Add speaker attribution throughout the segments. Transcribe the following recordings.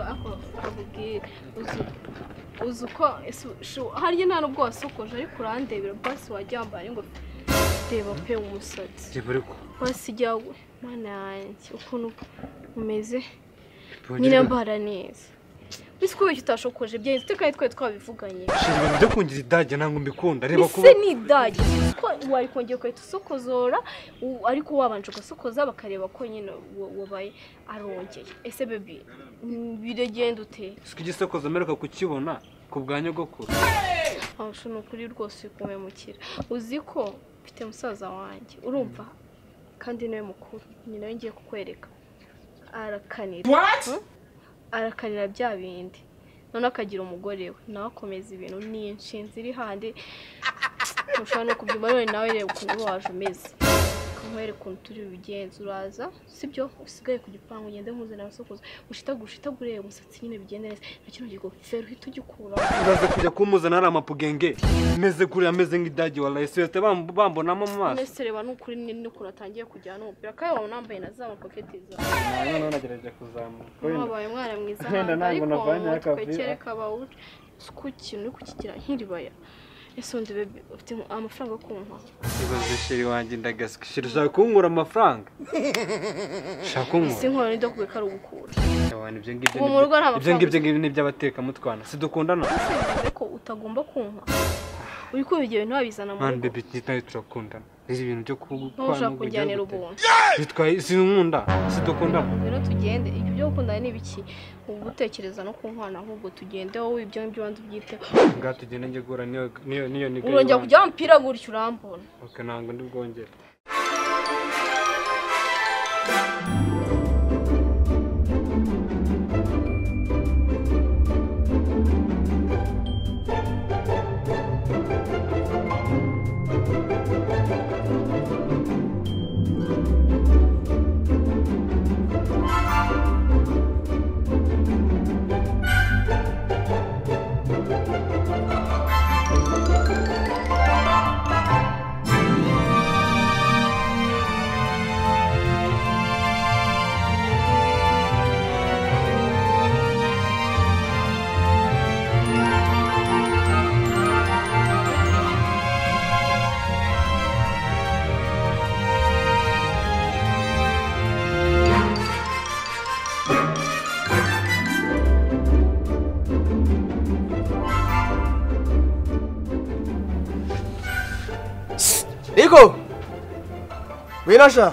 Speaker 1: akubwira uzi uko harya nta nubwo wasokoje ariko urandebera basi wajyambara ngo reba pe umusatsi basi jyawe mana yanjye ukuntu umeze nyine mbara neza Bisiko wicyo utashokoje byenze tekaye twe twabivuganye.
Speaker 2: Shiri byo kungira idage nango mbikunda reba
Speaker 1: ko. Ese ni idage. Ko wari kongeye kwita usokozora ariko wabanje ugasokoza bakareba ko nyine wabaye arongeye. Ese baby biregenda ute?
Speaker 2: Siko igisokoza meruka kukibona ku bwanyo gokura.
Speaker 1: Aho shuno kuri rwose kumemukira. Uzi ko mfite musaza wanjye. Urumva? Kandi nawe mukuru. Nyine nawe ngiye kukwereka. Arakanira.
Speaker 3: What?
Speaker 1: Arakanira bya bindi none akagira umugore we nawe akomeza ibintu n'inshinzi iri handi ushobora no kubyuma none nawe reba ukuntu waje umeze kamwere kuntu turi bigenza uraza sibyo usigaye ku gipangu ngende nkuze nawe sokoza ushitagure umusatsi nyine bigende neza nakino gigo fero hita ugikura
Speaker 2: uraza kujya kumuza nari amapugenge meze kuri ameze nk'idage wallahi sete bambonamo mu maso
Speaker 1: nese reba n'ukuri nini kuratangiye kujyana umupira kayo wawe nambaye na za pocket za
Speaker 2: none nagerageje kuzamuka
Speaker 1: wabaye mwana mwiza ariko twekereka bawuce ku kintu kukigira nk'iribaya ese ndi bebe ufite amafaranga yo kumpa
Speaker 2: ibaze sheri wanjye ndagasika sheri ushaka kunkura amafaranga shaka kunkura
Speaker 1: sinkora nido kubeka rugukura
Speaker 2: abantu ibyo ngibyo ni by'abateka mutwana sidukundana
Speaker 1: ariko utagomba kumpa uri ko ibyo bintu babizana mu
Speaker 2: man bebe kitari turakundana izi bintu byo
Speaker 1: kugukwana ushaka kujyanira ubuntu
Speaker 2: bitwaye sinkunda sidukundana
Speaker 1: rero tugende ibyo byo gukundana ni biki ubu gutekereza no kunkwana ahubwo tugende wowe ibyo ngibyo bantu byite
Speaker 2: nga tugende nge gura niyo niga
Speaker 1: urongera kujya mpira gutyo urambona
Speaker 2: okay nango ndi bwongera
Speaker 4: Iko! Winasha!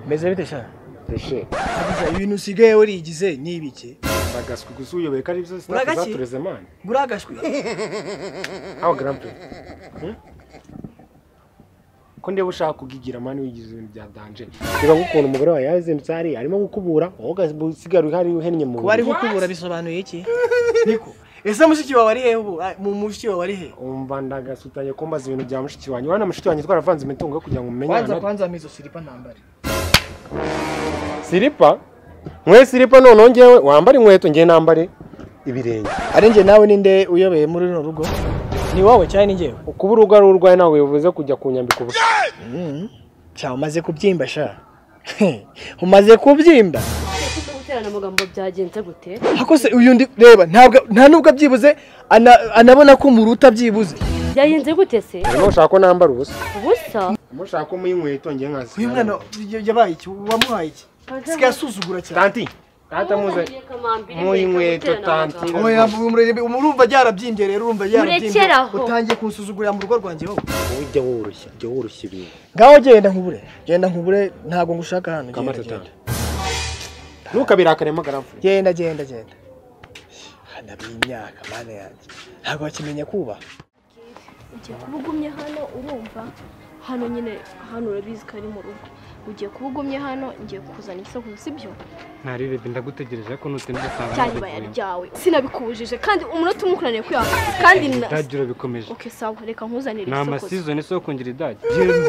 Speaker 4: Meze bite sha?
Speaker 2: Reshe.
Speaker 4: Ibintu usigaye warigize ni ibiki?
Speaker 2: Bagaswe gusuyobe kari byo zatureze man.
Speaker 4: Buragashwe.
Speaker 2: Aho grandpa. Ko ndeba ushaka kugigira mani wigize ibintu bya danger. Reba gukunda umugore wa yazindutse ari arimo gukubura wowe usigara uhari uhennye mu.
Speaker 4: Kuba ari gukubura bisobanuye iki? Niko. Ese mushiki wawe ari he ubu? Mu mushiki wawe ari he?
Speaker 2: Umva ndagasutanye ko mbaza ibintu bya mushiki wanyu. Wana mushiki wanyu twaravanze imitungo kugira ngo umenye.
Speaker 4: Kwanza mizo silipa nambare.
Speaker 2: Silipa? Mwe silipa none ngewe wambara inkweto ngiye nambare ibirenge.
Speaker 4: Ari nge nawe ninde uyobeye muri runo rugo? Ni wowe cyane ni ngewe.
Speaker 2: Kuba urugo ari urwaye nawe uvuze kujya kunyambika ubusa.
Speaker 4: Cya umaze kubyimba sha. Umaze kubyimba.
Speaker 1: Guterana amagambo byagenze gute?
Speaker 4: Hakose uyu ndi reba nta nubwo abyibuze anabona ko muruta byibuze.
Speaker 1: Byagenze gute se?
Speaker 2: Niba ushaka ko nambara ubusa.
Speaker 1: Ubusa?
Speaker 2: Mushaka ko muyinkweto ngiye nkazi.
Speaker 4: Uyu mwana yabaye iki wamuhaye iki? Sikasuzugura cyane.
Speaker 2: Tanti. Tata muze. Muyinkweto tanti.
Speaker 4: Oya umurumva yarabyimbye rero urumva yarabyimbye. Utangiye kunsuzugurira mu rugo rwanjye wowe.
Speaker 2: Ujya woroshya ibintu.
Speaker 4: Ngaho genda nkubure ntago ngushaka hano genda.
Speaker 2: Ntukabirakaremo garamfu.
Speaker 4: Genda. Hana bimyaka mana yanjye. Ntago bakimenya kuba.
Speaker 1: Ugiye kubugumye hano urumva hano nyine hano urabizi kari mu rugo. Ugiye kubugumye hano ngiye kuzana igisokozo sibyo?
Speaker 2: Narire ndagutegereje ko nutinde sanga.
Speaker 1: Cyane bayaryawe. Sinabikubujije kandi umunota umukuraniye kuyaka kandi
Speaker 2: ndagiro bikomeje.
Speaker 1: Okay sawa reka nkuzanire igisokozo.
Speaker 2: Na season so kongira idage.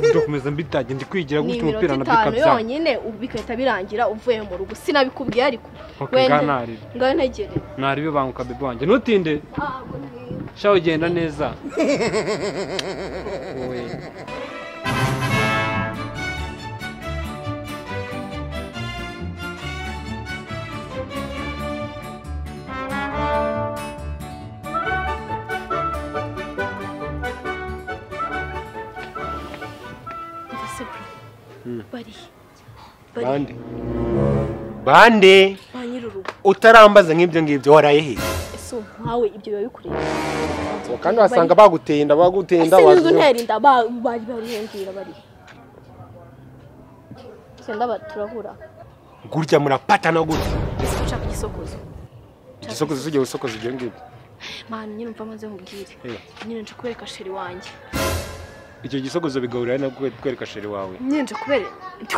Speaker 2: Ndakomeza mbidage ndi kwigira gutyo umupira na bikabya.
Speaker 1: Yonyine ubikahita birangira uvuye mu rugo. Sinabikubwiye ariko.
Speaker 2: Wenda.
Speaker 1: Ngaho ntegere.
Speaker 2: Naribe banguka bebe wanjye nutinde. Shaho genda neza. Oye. bande
Speaker 1: banyirurugo
Speaker 2: utarambaza nk'ibyo ngibyo waraye he
Speaker 1: ese nkawe ibyo biba bikureba
Speaker 2: kandi wasanga baguteye inda
Speaker 1: wazi nterinda bari hembwira bari senda baturahura
Speaker 2: gurya murapatana gute
Speaker 1: ushaka igisokozo
Speaker 2: sugiye gusokoza ibyo ngibyo
Speaker 1: mani nyine umva maze nkubwire nyine nje kubereka sheri wanjye
Speaker 2: icyo gisokozo bigahurira no kwereka sheri wawe
Speaker 1: nyine nje kubere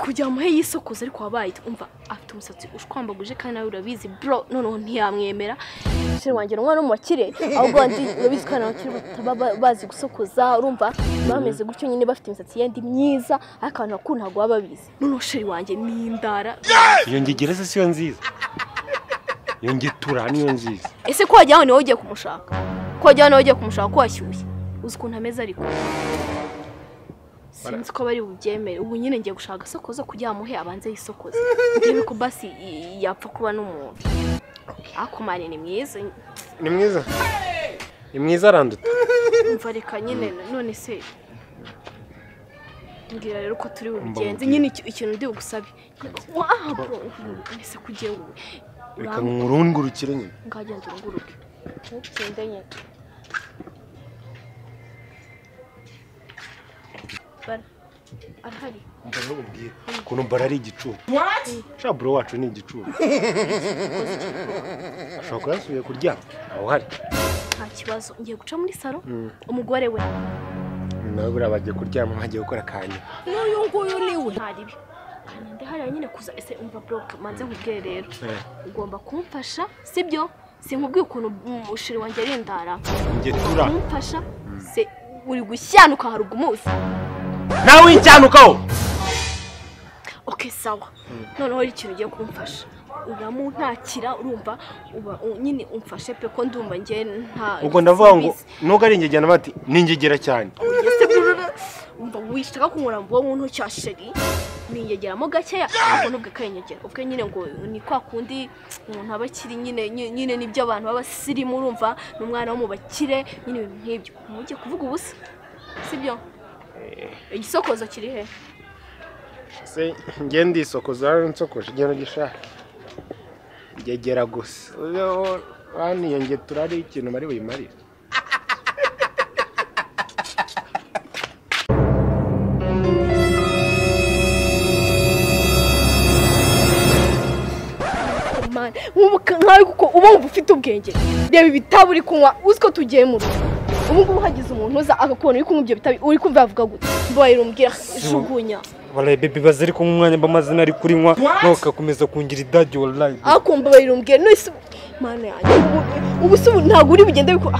Speaker 1: kujya muhe yisokoza ariko wabaye umva afite umusatsi ushwambaguje kandi nawe urabizi bro noneho ntiyamwemera sheri wanjye n'umwana mu bakire ahubwo ndi urabizi kandi abakire bataba bazi gusokoza urumva bameze gutyo nyine bafite imisatsi yendi myiza ariko abantu bakuru ntabwo baba babizi noneho sheri wanjye ni indara
Speaker 2: iyo ngigereza siyo nziza iyo ngitura niyo nziza
Speaker 1: ese ko wajya hano ugiye kumushaka ko washyushye uzi ukuntu ameze ariko sinzi ko bari bubyemere ubu nyine ngiye gushaka agasokozo kugira muhe abanze yisokoze ngiye ko basi yapfa kuba n'umuntu akomane ni mwiza aranduta umva reka nyine none se ngira rero ko turi bubigenze nyine ikintu ndi bugusabe ese kugiye
Speaker 2: reka ngurungurukire nyine
Speaker 1: ngagenda nguruke ntukinde nyine arahari
Speaker 2: mbona ubwira ukuntu mbara ari igicuba sha bro wacu ni igicuba ashobora kuba yasubiye kuryama aho hari
Speaker 1: nta kibazo ngiye guca muri salo umugore we
Speaker 2: nawe buriya bagiye kuryama bagiye gukora akanya
Speaker 1: n'uyu nguyu niwe ntaribi kanyende hariya nyine kuza ese umva bro manze nkubwire rero ugomba kumfasha sibyo sinkubwiye ukuntu ushiri wanjye ari indara kumfasha se uri gushyanuka haruga umunsi
Speaker 2: nawe incyanukaho
Speaker 1: okay sawa noneho ari ikintu ugiye kumfasha uramuntakira urumva nyine umfashe pe ko ndumva nge nta
Speaker 2: ubwo ndavuga ngo nuko ari ingegera bati ningegera cyane
Speaker 1: umva wishaka kunkora mbo muntu cyasheri ningegeramo gakeya ako nubwo kanyegera ubwo nyine ngo ni kwa kundi umuntu abakiri nyine nibyo abantu babasirimu urumva n'umwana wo mu bakire nyine ibintu nk'ibyo mujye kuvuga ubusa sibyo igisokozo kiri he
Speaker 2: se ngende isokoza nsokoje igero gishaka ngegera gusa bani yenge turari ikintu bari buyimarira
Speaker 1: nkawe kuko uba wumva ufite ubwenge reba ibitabo uri kunywa uzi ko tugiye mu rugo ubu ngubu hagize umuntu uza agakubona uri kunywa ibyo bitabo uri kumva yavuga gute mbaye umbwira jugunya
Speaker 4: wallahi baby bazari ko umwanya bamazina ari kurinywa nokakomeza kungira idadi wallahi
Speaker 1: akumva bayirumbwiye nose mana yanjye ubu se ntago uri bugende biko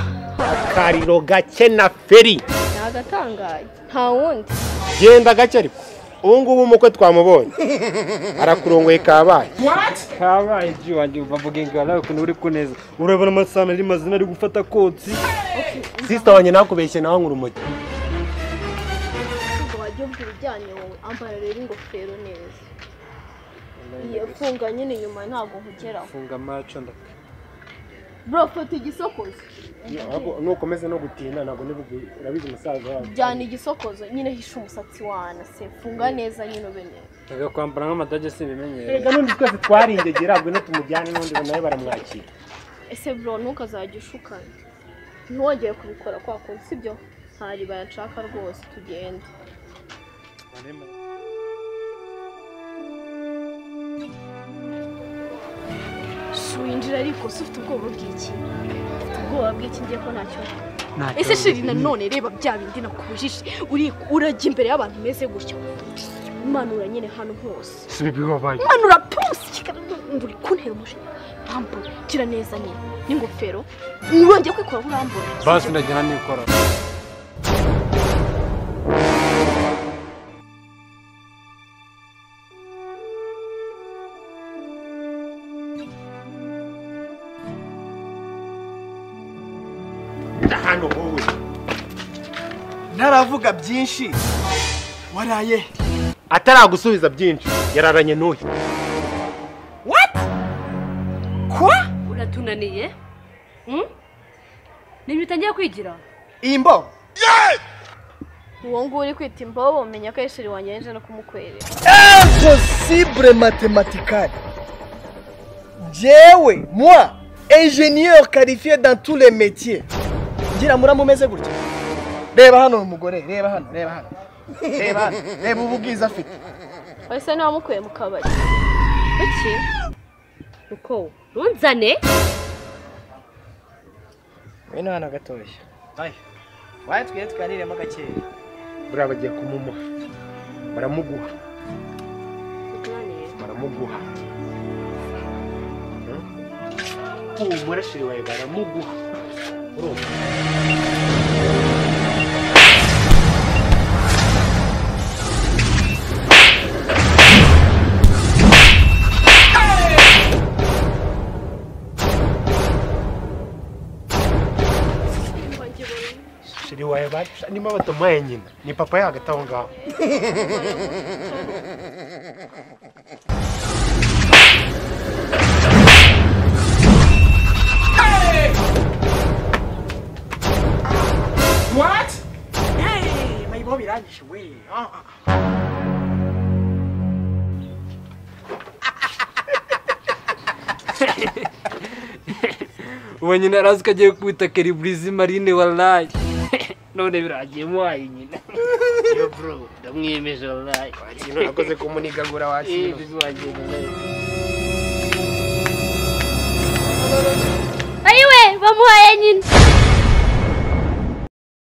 Speaker 2: kariro gake na feri
Speaker 1: nagatangaye nta wundi
Speaker 2: genda gake ariko ubu ngubu umukwe twamubonye arakurongoye kabaye
Speaker 4: kabaye byo wanje uvavuga ingala ukuntu uri kuneza urabona amasana ari mazina ari gufata kotsi
Speaker 2: sister wanye nakubeshye nawe ngurumoje
Speaker 1: wajye ubwirujyanye wowe ambara rero ingofero neza iyo funga nyine inyuma ntago nkugeraho
Speaker 4: funga macho nda
Speaker 1: bro fata igisokozo
Speaker 2: nukomeze no gutinda ntago urabizi umusaza wawe
Speaker 1: jyana igisokozo nyine hisha umusatsi wana se funga neza nyine ube neza
Speaker 4: taga kwambara nk'amadage se bimenyere
Speaker 2: rega nundi twese twaringegera bwo no tumujyane nundi nawe baramwakira
Speaker 1: ese bro ntukazajya ushukana ntiwongeye kubikora kwa kundi sibyo ntari bayashaka rwose tugende winjira ariko se ufite ubwoba bw'iki ubwoba bw'iki ngiye ko ntacyo ese sheri nanone reba bya bindi nakubujije urajya imbere y'abantu meze gutyo umanura nyine hano hose umanura pusi uri kuntera umujinya mpambura gira neza nyine n'ingofero ntiwongeye kwikora urambura
Speaker 4: basi ndagira nikora
Speaker 2: hano wowe
Speaker 4: ntaravuga byinshi waraye
Speaker 2: ataragusubiza byinshi yararanye n'uyu
Speaker 4: what kwa
Speaker 3: uratunaniye ni bitangiye kwigira
Speaker 4: imbo
Speaker 1: uwo nguwo uri kwita imbobo umenya ko yishiri wanjye yaje no kumukwerera.
Speaker 4: Impossible mathématical. Jewe, moi, ingénieur qualifié dans tous les métiers. Ngira muramumeze gutya. Reba hano umugore, reba hano. Reba ububwiza afite.
Speaker 1: Wese niwe wamukuye mu kabari.
Speaker 3: Iki? Uko runzane?
Speaker 4: Wino hano gatoya. Ay. Waye twiye twaniremo gakeya.
Speaker 2: buriya bagiye kumumuha baramuguha umurashiri wawe baramuguha urumva shiri wawe baca nima batamuhaye nyina ni papa hagati aho ngaho.
Speaker 4: What? Hey, mayibo birangije we.
Speaker 5: uwo nyina arazi ko agiye kwita Keriburizi Marine wallahi none biragiye muhaye nyina yo bro ndamwiyemeje wallahi
Speaker 2: wakintu nakoze kumunigagura wakintu
Speaker 1: ayiwe bamuhaye nyina